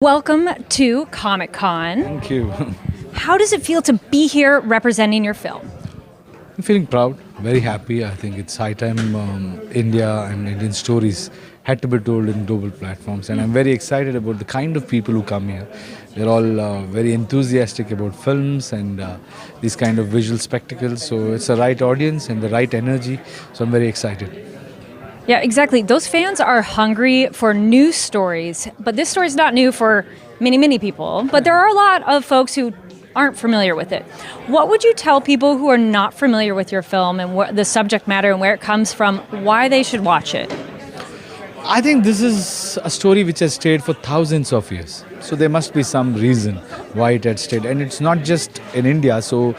Welcome to Comic Con. Thank you. How does it feel to be here representing your film? I'm feeling proud, very happy. I think it's high time India and Indian stories had to be told in global platforms. And I'm very excited about the kind of people who come here. They're all very enthusiastic about films and these kind of visual spectacles. So it's the right audience and the right energy. So I'm very excited. Yeah, exactly. Those fans are hungry for new stories, but this story is not new for many people. But there are a lot of folks who aren't familiar with it. What would you tell people who are not familiar with your film and the subject matter and where it comes from, why they should watch it? I think this is a story which has stayed for thousands of years. So there must be some reason why it had stayed. And it's not just in India. So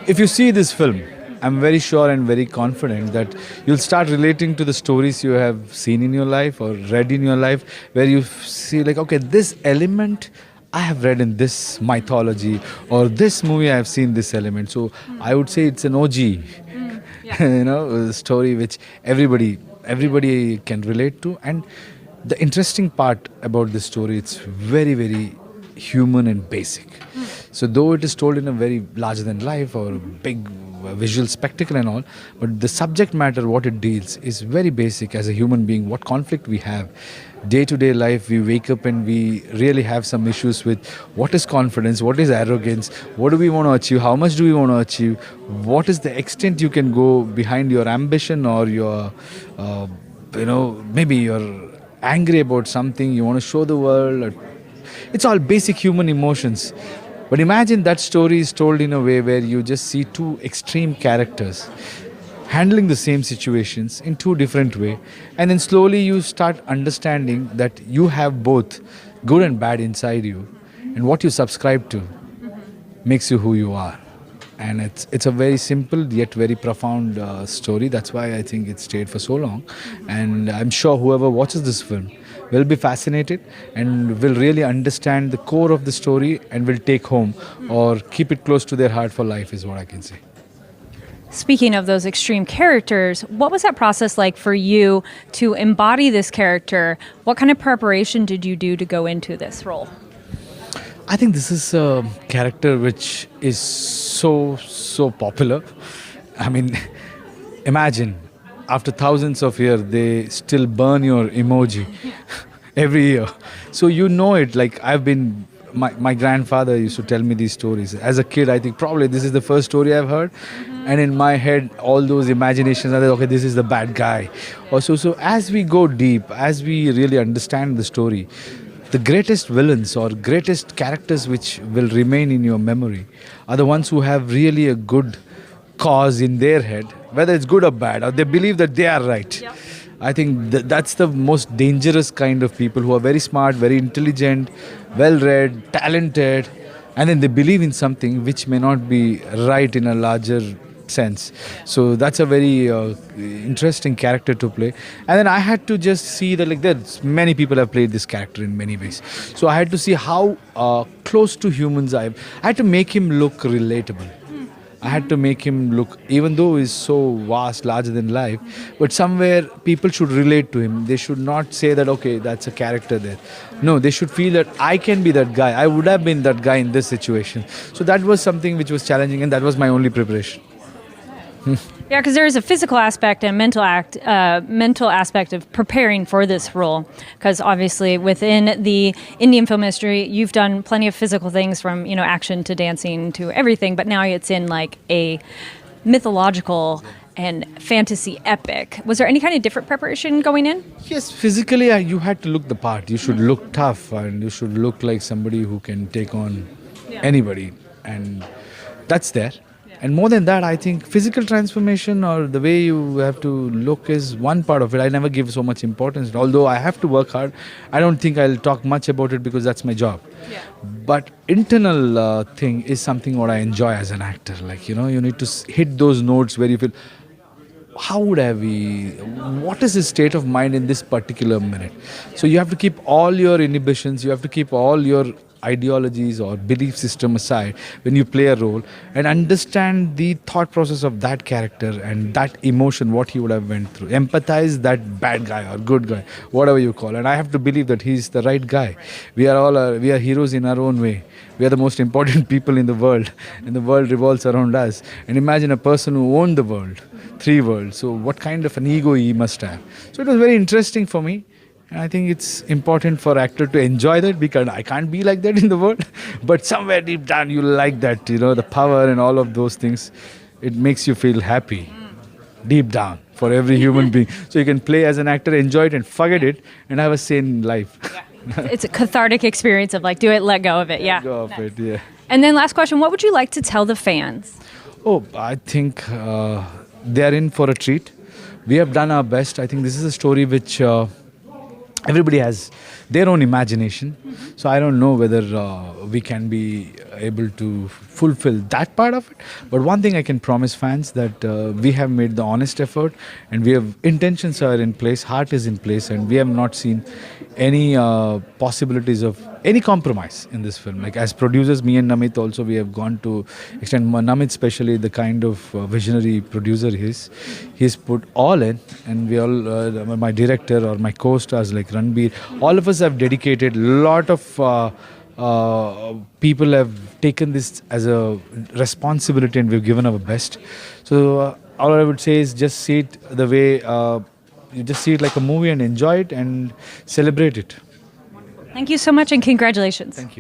if you see this film, I'm very sure and very confident that you'll start relating to the stories you have seen in your life or read in your life, where you see like, okay, this element I have read in this mythology, or this movie I have seen this element. So I would say it's an OG, a story which everybody can relate to. And the interesting part about this story, it's very human and basic. So though it is told in a very larger than life or big visual spectacle and all, but the subject matter, what it deals, is very basic as a human being. What conflict we have day to day life, we wake up and we really have some issues with what is confidence, what is arrogance, what do we want to achieve, how much do we want to achieve, what is the extent you can go behind your ambition, or your maybe you're angry about something you want to show the world. It's all basic human emotions. But imagine that story is told in a way where you just see two extreme characters handling the same situations in two different ways. And then slowly you start understanding that you have both good and bad inside you. And what you subscribe to makes you who you are. And it's a very simple yet very profound story. That's why I think it stayed for so long. And I'm sure whoever watches this film will be fascinated and will really understand the core of the story and will take home or keep it close to their heart for life, is what I can say. Speaking of those extreme characters, what was that process like for you to embody this character? What kind of preparation did you do to go into this role? I think this is a character which is so popular. I mean, imagine after thousands of years, they still burn your emoji every year. So you know it. Like my grandfather used to tell me these stories. As a kid, I think probably this is the first story I've heard. And in my head, all those imaginations are like, okay, this is the bad guy. Also, so as we go deep, as we really understand the story, the greatest villains or greatest characters which will remain in your memory are the ones who have really a good cause in their head, whether it's good or bad, or they believe that they are right. Yep. I think that's the most dangerous kind of people, who are very smart, very intelligent, well-read, talented, and then they believe in something which may not be right in a larger sense. So that's a very interesting character to play. And then I had to just see that like there's many people have played this character in many ways. So I had to see how close to humans I had to make him look relatable. I had to make him look, even though he's so vast, larger than life, but somewhere people should relate to him. They should not say that, okay, that's a character there. No, they should feel that I can be that guy. I would have been that guy in this situation. So that was something which was challenging, and that was my only preparation. Yeah, because there is a physical aspect and mental aspect of preparing for this role. Because obviously, within the Indian film industry, you've done plenty of physical things, from action to dancing to everything. But now it's in like a mythological and fantasy epic. Was there any kind of different preparation going in? Yes, physically you had to look the part. You should look tough, and you should look like somebody who can take on anybody, and that's there. And more than that, I think physical transformation or the way you have to look is one part of it. I never give so much importance. Although I have to work hard, I don't think I'll talk much about it because that's my job. Yeah. But internal thing is something what I enjoy as an actor. Like, you need to hit those notes where you feel, how would I be? What is his state of mind in this particular minute? So you have to keep all your inhibitions, you have to keep all your ideologies or belief system aside when you play a role and understand the thought process of that character and that emotion, what he would have went through. Empathize that bad guy or good guy, whatever you call. And I have to believe that he's the right guy. We are all we are heroes in our own way. We are the most important people in the world, and the world revolves around us. And imagine a person who owned the world, three worlds. So what kind of an ego he must have. So it was very interesting for me. And I think it's important for actor to enjoy that, because I can't be like that in the world. But somewhere deep down you like that, the power and all of those things. It makes you feel happy deep down for every human being. So you can play as an actor, enjoy it and forget it and have a sane life. It's a cathartic experience of like, do it, let go of it. Yeah. Go of it, yeah. And then last question, what would you like to tell the fans? Oh, I think they're in for a treat. We have done our best. I think this is a story which everybody has their own imagination. So I don't know whether we can be able to fulfill that part of it. But one thing I can promise fans, that we have made the honest effort, and we have intentions are in place, heart is in place, and we have not seen any possibilities of any compromise in this film. Like as producers, me and Namit also, we have gone to extend. Namit especially, the kind of visionary producer he is, he's put all in, and we all, my director or my co-stars like Ranbir, all of us have dedicated. Lot of people have taken this as a responsibility, and we've given our best. So all I would say is just see it the way you just see it like a movie and enjoy it and celebrate it. Thank you so much and congratulations. Thank you.